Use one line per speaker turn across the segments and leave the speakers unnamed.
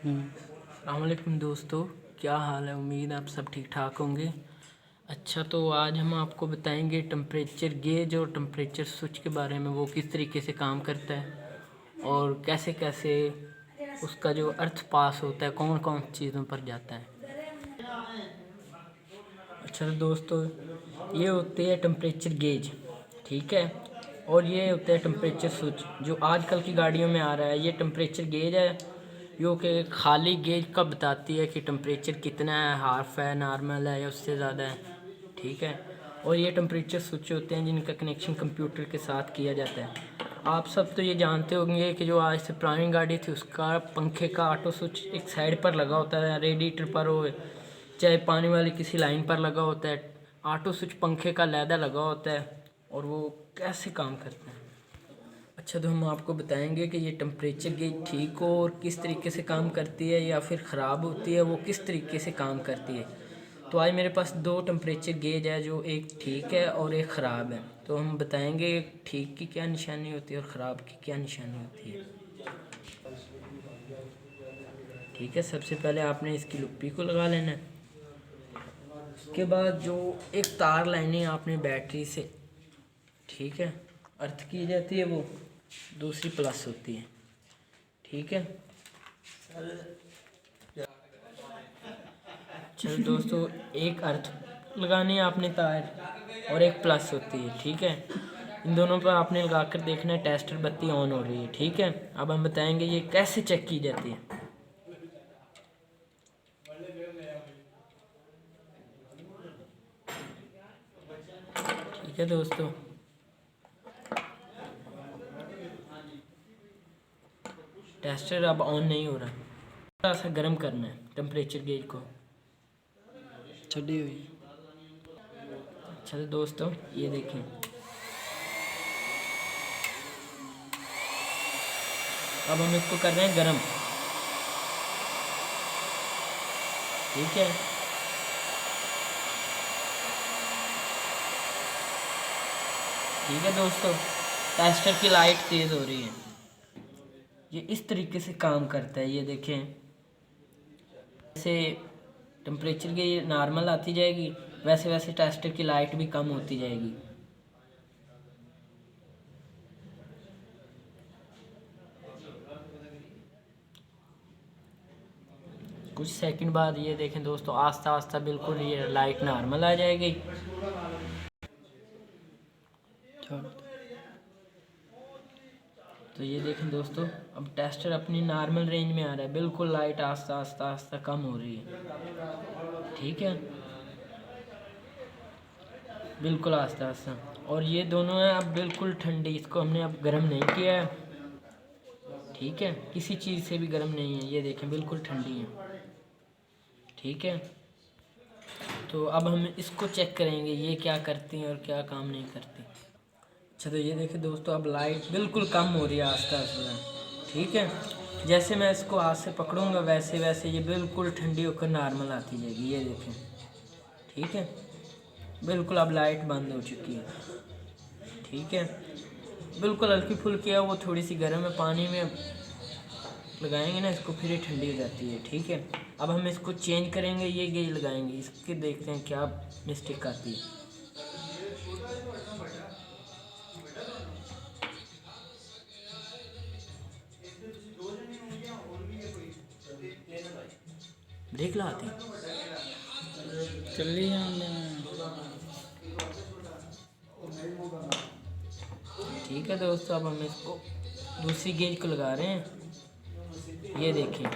अस्सलामुअलैकुम दोस्तों, क्या हाल है। उम्मीद आप सब ठीक ठाक होंगे। अच्छा, तो आज हम आपको बताएंगे टेम्परेचर गेज और टेम्परेचर स्विच के बारे में, वो किस तरीके से काम करता है और कैसे कैसे उसका जो अर्थ पास होता है, कौन कौन चीज़ों पर जाता है। अच्छा तो दोस्तों, ये होते हैं टेम्परेचर गेज, ठीक है, और ये होता है टेम्परेचर स्विच जो आजकल की गाड़ियों में आ रहा है। ये टेम्परेचर गेज है जो कि खाली गेज का बताती है कि टेम्परेचर कितना है, हाफ है, नॉर्मल है या उससे ज़्यादा है, ठीक है। और ये टेम्परेचर स्विच होते हैं जिनका कनेक्शन कंप्यूटर के साथ किया जाता है। आप सब तो ये जानते होंगे कि जो आज से पुरानी गाड़ी थी उसका पंखे का ऑटो स्विच एक साइड पर लगा होता है, रेडिएटर पर हो चाहे पानी वाली किसी लाइन पर लगा होता है। ऑटो स्विच पंखे का लैदा लगा होता है और वो कैसे काम करता है। अच्छा, तो हम आपको बताएंगे कि ये टेम्परेचर गेज ठीक हो और किस तरीके से काम करती है या फिर ख़राब होती है, वो किस तरीके से काम करती है। तो आज मेरे पास दो टेम्परेचर गेज है, जो एक ठीक है और एक ख़राब है। तो हम बताएंगे ठीक की क्या निशानी होती है और ख़राब की क्या निशानी होती है। ठीक है, सबसे पहले आपने इसकी लुप्पी को लगा लेना है। उसके बाद जो एक तार लाइनें आपने बैटरी से, ठीक है, अर्थ की जाती है, वो दूसरी प्लस होती है, ठीक है। चलो दोस्तों, एक अर्थ लगानी है आपने तार और एक प्लस होती है, ठीक है। इन दोनों पर आपने लगा कर देखना है टेस्टर बत्ती ऑन हो रही है, ठीक है। अब हम बताएंगे ये कैसे चेक की जाती है। ठीक है दोस्तों, टेस्टर अब ऑन नहीं हो रहा, थोड़ा सा गर्म करना है टेम्परेचर गेज को,
छड़ी हुई।
अच्छा तो दोस्तों ये देखें, अब हम इसको कर रहे हैं गरम, ठीक है। ठीक है दोस्तों, टेस्टर की लाइट तेज़ हो रही है। ये इस तरीके से काम करता है, ये देखें, जैसे टेम्परेचर की नॉर्मल आती जाएगी वैसे वैसे टेस्टर की लाइट भी कम होती जाएगी। कुछ सेकंड बाद ये देखें दोस्तों, आस्ता आस्ता बिल्कुल ये लाइट नॉर्मल आ जाएगी। तो ये देखें दोस्तों, अब टेस्टर अपनी नॉर्मल रेंज में आ रहा है, बिल्कुल लाइट आस्ता आस्ता आस्ता कम हो रही है, ठीक है, बिल्कुल आस्ता आस्ता। और ये दोनों है अब बिल्कुल ठंडी, इसको हमने अब गर्म नहीं किया है, ठीक है, किसी चीज़ से भी गर्म नहीं है। ये देखें बिल्कुल ठंडी है, ठीक है। तो अब हम इसको चेक करेंगे ये क्या करती हैं और क्या काम नहीं करती। अच्छा, तो ये देखिए दोस्तों, अब लाइट बिल्कुल कम हो रही है आस्ता आस्ता, ठीक है। जैसे मैं इसको हाथ से पकड़ूंगा वैसे वैसे ये बिल्कुल ठंडी होकर नॉर्मल आती जाएगी, ये देखें, ठीक है। बिल्कुल अब लाइट बंद हो चुकी है, ठीक है। बिल्कुल हल्की फुल्की है, वो थोड़ी सी गर्म है, पानी में लगाएंगे ना इसको फिर ये ठंडी हो जाती है, ठीक है। अब हम इसको चेंज करेंगे, ये गेज लगाएंगे, इसके देखते हैं क्या मिस्टेक आती है। ब्रेक लगाते हैं,
चली
ठीक है दोस्तों। अब हम इसको दूसरी गेज को लगा रहे हैं, ये देखें,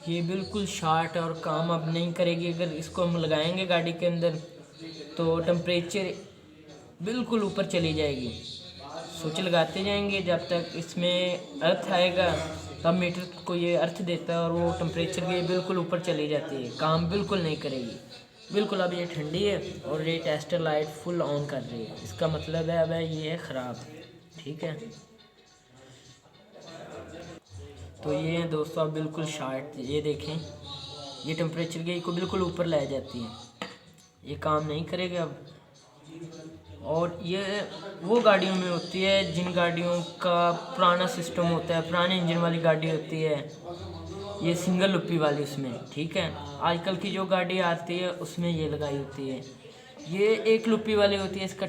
ये बिल्कुल शार्ट और काम अब नहीं करेगी। अगर इसको हम लगाएंगे गाड़ी के अंदर तो टेम्परेचर बिल्कुल ऊपर चली जाएगी। स्विच लगाते जाएंगे जब तक इसमें अर्थ आएगा, तब मीटर को ये अर्थ देता है और वो टेम्परेचर की बिल्कुल ऊपर चली जाती है, काम बिल्कुल नहीं करेगी। बिल्कुल अब ये ठंडी है और ये टेस्टर लाइट फुल ऑन कर रही है, इसका मतलब है अब ये है ख़राब, ठीक है। तो ये है दोस्तों अब बिल्कुल शार्ट, ये देखें, ये टेम्परेचर गेज को बिल्कुल ऊपर ले जाती है, ये काम नहीं करेगा अब। और ये वो गाड़ियों में होती है जिन गाड़ियों का पुराना सिस्टम होता है, पुराने इंजन वाली गाड़ी होती है, ये सिंगल लुप्पी वाली उसमें, ठीक है। आजकल की जो गाड़ी आती है उसमें ये लगाई होती है। ये एक लुप्पी वाली होती है, इसका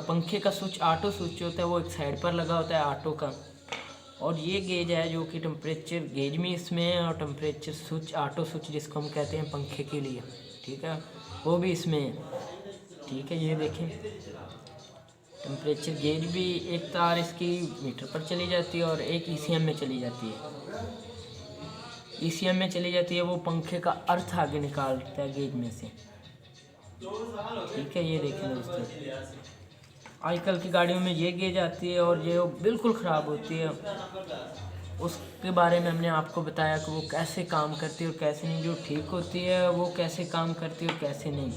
पंखे का स्विच ऑटो स्विच होता है वो एक साइड पर लगा होता है ऑटो का। और ये गेज है जो कि टेम्परेचर गेज में इसमें है, और टेम्परेचर स्विच ऑटो स्विच जिसको हम कहते हैं पंखे के लिए, ठीक है, वो भी इसमें है, ठीक है। ये देखें टेम्परेचर गेज भी, एक तार इसकी मीटर पर चली जाती है और एक ईसीएम में चली जाती है। ईसीएम में चली जाती है वो पंखे का अर्थ आगे निकालता है गेज में से, ठीक है। ये देखें दोस्तों, आजकल की गाड़ियों में ये गेज आती है और ये बिल्कुल ख़राब होती है। उसके बारे में हमने आपको बताया कि वो कैसे काम करती है और कैसे नहीं, जो ठीक होती है वो कैसे काम करती है और कैसे नहीं।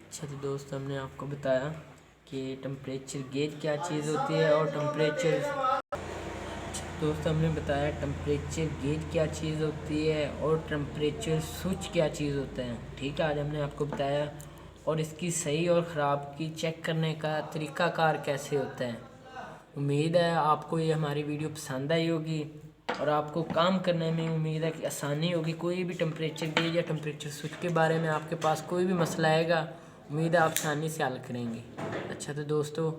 अच्छा तो दोस्त, हमने आपको बताया कि टेम्परेचर गेज क्या चीज़ होती है और हमने बताया टेम्परेचर गेज क्या चीज़ होती है और टेम्परेचर स्विच क्या चीज़ होता है, ठीक है। आज हमने आपको बताया और इसकी सही और ख़राब की चेक करने का तरीक़ाकार कैसे होता है। उम्मीद है आपको ये हमारी वीडियो पसंद आई होगी और आपको काम करने में उम्मीद है कि आसानी होगी। कोई भी टेम्परेचर गेज या टेम्परेचर स्विच के बारे में आपके पास कोई भी मसला आएगा, उम्मीद है आप आसानी से हल करेंगे। अच्छा तो दोस्तों,